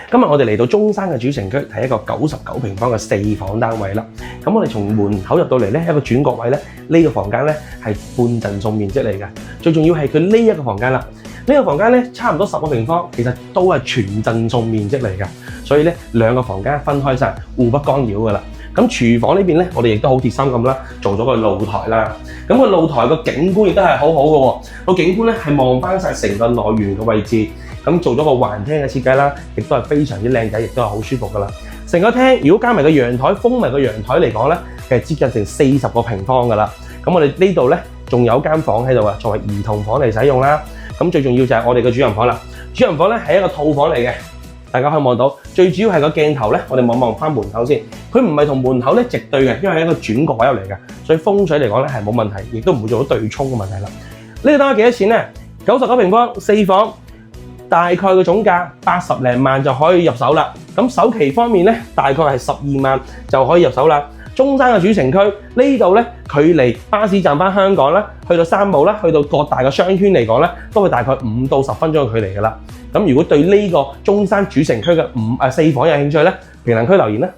今日我哋嚟到中山嘅主城區，睇一個99平方嘅4房單位啦。咁我哋從門口入到嚟咧，一個轉角位咧，呢個房間咧係半贈送面積嚟嘅。最重要係佢呢一個房間啦，呢個房間咧差唔多10個平方，其實都係全贈送面積嚟嘅。所以咧兩個房間分開晒，互不干擾㗎啦。咁廚房呢邊咧，我哋亦都好貼心咁啦，做咗個露台啦。咁個露台個景觀亦都係好好嘅喎，個景觀咧係望翻晒成個內園嘅位置。咁做咗個環廳嘅設計啦，亦都係非常之靚仔，亦都係好舒服㗎啦。成個廳如果加埋個陽台，封埋個陽台嚟講咧，其實接近成40個平方㗎啦。咁我哋呢度咧仲有間房喺度啊，作為兒童房嚟使用啦。咁最重要就係我哋嘅主人房啦。主人房咧係一個套房嚟嘅，大家可以望到。最主要係個鏡頭咧，我哋望翻門口先。佢唔係同門口咧直對嘅，因為係一個轉角位入嚟嘅，所以風水嚟講咧係冇問題，亦都唔會做到對沖嘅問題啦。呢個單位幾多錢咧？99平方4房。大概嘅總價80零萬就可以入手啦。咁首期方面咧，大概係12萬就可以入手啦。中山嘅主城區呢度咧，距離巴士站返香港啦，去到三寶啦，去到各大嘅商圈嚟講咧，都會大概5到10分鐘嘅距離㗎啦。咁如果對呢個中山主城區嘅4房有興趣咧，評論區留言啦。